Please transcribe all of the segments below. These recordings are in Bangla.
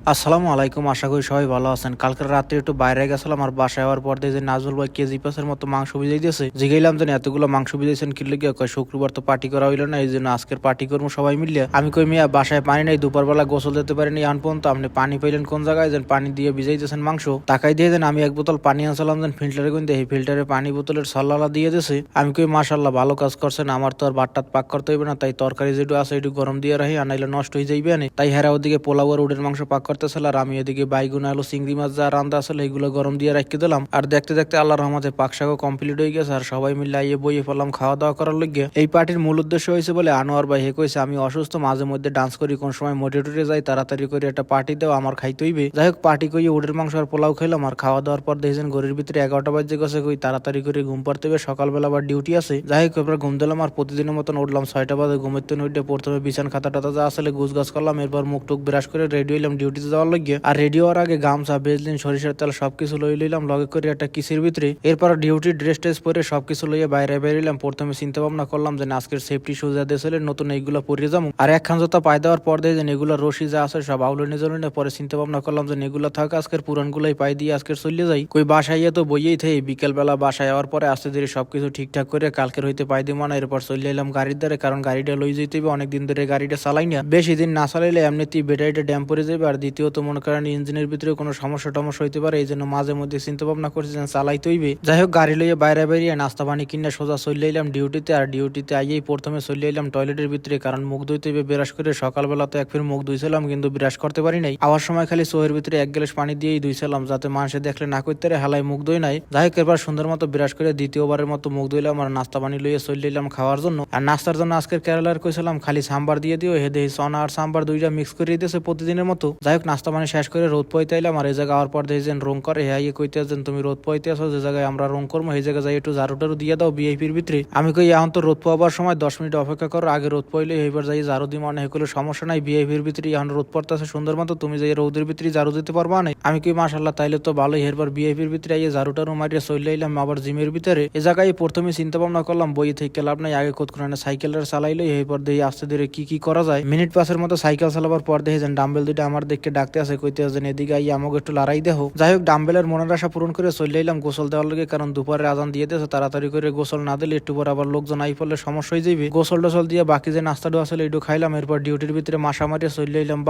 আসসালামু আলাইকুম, আশা করি সবাই ভালো আছেন। কালকে রাত্রে একটু বাইরে গেছিলাম আর বাসায় হওয়ার পর দেখি যে নাজুল ভাই কেজি পাঁচের মতো মাংস ভিজাই দিয়েছে। জিগাইলাম যে এতগুলো মাংস ভিজাইছেন কি লেগে, কয় শুক্রবার তো পার্টি করা হইলো না, এই জন্য আজকের পার্টি করবো সবাই মিলিয়ে। আমি কই মিয়া বাসায় পানি নাই, দুপুরবেলা গোসল দিতে পারিনি আন পর্যন্ত, আপনি পানি পাইলেন কোন জায়গায় যেন পানি দিয়ে ভিজাই দিয়েছেন মাংস। তাকাই দিয়ে দেন আমি এক বোতল পানি আনছিলাম যেন ফিল্টারে কিনতে, এই ফিল্টারে পানি বোতলের সল্লালা দিয়ে দিয়েছে। আমি কই মাশাল্লাহ ভালো কাজ করছেন, আমার তো আর বাট্টাত পাক করতে হইবে না, তাই তরকারি যেটু আছে একটু গরম দিয়ে রাখি, আনাইলে নষ্ট হয়ে যাইবে না। তাই হেরা ওদিকে পোলাও আর উডের মাংস পাক করতেছিল আর আমি এদিকে বাইগুন আলু চিংড়ি মাছ যা রান্দা আসলে এগুলো গরম দিয়ে রাখি দিলাম। আর দেখতে দেখতে আল্লাহর রহমতে পাক শাকও কমপ্লিট হয়ে গেছে আর সবাই মিলে আইয়ে বইয়ে ফেললাম খাওয়া দাওয়া করার লগে। এই পার্টির মূল উদ্দেশ্য হয়েছে বলে আনোয়ার ভাই হে কইছে আমি অসুস্থ, মাঝে মধ্যে ডান্স করি, কোন সময় মোটে টুটে যাই, তাড়াতাড়ি করে একটা পার্টি দেও, আমার খাইতে হইবে। যাই হোক পার্টি করিয়ে উডের মাংস আর পোলাও খেলাম আর খাওয়া দাওয়ার পর দেখছেন ঘরের ভিতরে 11টা বাজে গেছে, কই তাড়াতাড়ি করে ঘুম পাড়তে হবে, সকালবেলা আবার ডিউটি আছে। যাই হোক এবার ঘুম দিলাম আর প্রতিদিনের মতন উঠলাম 6টা বাজে, ঘুমের তো উঠে প্রথমে বিছান খাতা টাতা যা আসলে গুছ গাছ করলাম, এরপর মুখ টুক ব্রাশ করে রেডি হইলাম ডিউটিতে যাওয়ার লগে। আর রেডি হওয়ার আগে গামছা বেজলিন সরিষার তেল সবকিছু লই লইলাম লগে করে একটা কিসের ভিতরে। এরপর ডিউটি ড্রেস টেস পরে সবকিছু লইয়ে বাইরে বেরিলাম। প্রথমে চিন্তা ভাবনা করলাম যে আজকের সেফটি শুজ যা দিয়েছিল নতুন এইগুলো পরে যাবো, আর একখান জোতা পায়ে দেওয়ার পর দিয়ে যে এগুলো রশি যা আছে সব আউলে নিয়ে যাবো। পরে চিন্তা ভাবনা করলাম যে এগুলো থাক, আজকের পুরানগুলাই পাই দিয়ে আজকের চলে যাই। কই বাসায় তো বইয়েই থেকে বিকেল বেলা বাসায় যাওয়ার পরে আস্তে ধীরে সবকিছু ঠিকঠাক করে কালকের হইতে পাই দিব না। এরপর চলে এলাম গাড়ির দ্বারে, কারণ গাড়িটা লই যেতে হবে, অনেকদিন ধরে গাড়িটা চালাই না, বেশি দিন না চালাইলে এমনিতেই ব্যাটারিটা ড্যাম পরে যাবে, আর দ্বিতীয়ত মনে করেন ইঞ্জিনের ভিতরে কোনো সমস্যা টমস্যা হইতে পারে, এই জন্য মাঝে মধ্যে চিন্তা ভাবনা করছি যে চালাইতে হইবে। যাই হোক গাড়ি লইয়ে বাইরে বেরিয়ে নাস্তা পানি কিনে সোজা চলে এলাম ডিউটিতে। আর ডিউটিতে আইয়েই প্রথমে চলে এলাম টয়লেটের ভিতরে, কারণ মুখ ধুইতে হইবে ব্রাশ করে। সকালবেলা তো এক ফির মুখ ধুইছিলাম কিন্তু ব্রাশ করতে পারি নাই, আওয়ার সময় খালি চোহের ভিতরে 1 গ্লাস পানি দিয়েই ধুইছিলাম, যাতে মানুষে দেখলে না করতে হালাই মুখ ধুই নাই। যাই হোক এবার সুন্দর মতো ব্রাশ করে দ্বিতীয়বারের মতো মুখ ধুইলাম আর নাস্তা পানি লইয়ে চলে এলাম খাওয়ার জন্য। আর নাস্তার জন্য আজকের কেরালার কইছিলাম খালি সাম্বার দিয়ে দিও, হেদে চনা আর সাম্বার দুইটা মিক্স করে দিয়েছে প্রতিদিনের মতো। যাই হোক নাস্তা পানি শেষ করে রোদ পাইতে এলাম, আর এই জায়গা আওয়ার পর দেখছেন রং করে হ্যাঁ কইতে আছেন তুমি রোদ পাইতে আসো, যে জায়গায় আমরা রং করবো সেই জায়গায় যাই একটু ঝাড়ু টাড়ু দিয়ে দাও বিআইপির ভিতরে। আমি কই এখন তো রোদ পাওয়ার সময় 10 মিনিট অপেক্ষা করো, আগে রোদ পাইলে এইবার যাই ঝাড়ু দিই, মনে হয় সমস্যা নাই, বিআইপির ভিতরে এখন রোদ পড়তে আছে সুন্দর মতো, তুমি যাই রোদের ভিতরে ঝাড়ু দিতে পারবা না। আমি কই মাশাল্লাহ তাইলে তো ভালোই। এরপর বিআইপির ভিতরে আইয়ে ঝাড়ু টাড়ু মারিয়ে চলে এলাম আবার জিমের ভিতরে। এ জায়গায় প্রথমে চিন্তা ভাবনা করলাম বই থেকে লাভ নাই, আগে কতক্ষণ সাইকেলটা চালাইলো, এরপর দিয়ে আস্তে ধীরে কি করা যায়। মিনিট 5-এর মতো সাইকেল চালাবার পর দেখে যান ডাম্বেল দুইটা আমার দেখে ডাকতে আছে, কইতে আছেন এদিকে আইয়ে আমাকে একটু লড়াই দেহ। যাই হোক ডাম্বেলের মনের আশা পূরণ করে চলে এলাম গোসল দেওয়ার লগে, কারণ দুপুরে আজান দিয়ে দিয়েছে, তাড়াতাড়ি করে গোসল না দিলে একটু পর আবার লোকজন আই পড়লে সমস্যা হয়ে যাবে। গোসল টোসল দিয়ে বাকি যে নাস্তাটা আসলে একটু খাইলাম, এরপর ডিউটির ভিতরে মাসা মারিয়ে চলে এলাম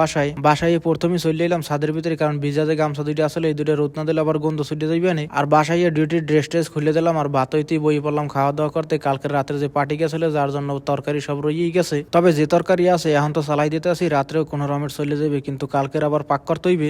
বাসায় প্রথমে চলে এলাম ছাদের ভিতরে, কারণ ভিজা যে গামছা দুইটা আসলে এই দুইটা রোদ না দিলে আবার গন্ধ ছুটে যাইবে না। আর বাসায় ডিউটির ড্রেস ট্রেস খুলে দিলাম আর ভাত হইতেই বই পড়লাম খাওয়া দাওয়া করতে। কালকের রাতের যে পার্টি গেছিল যার জন্য তরকারি সব রয়েই গেছে, তবে যে তরকারি আছে এখন তো চালাই দিতে আসি, রাত্রেও কোনো রকমের চলে যাবে, কিন্তু কালকের আবার পাক করতে হইবে।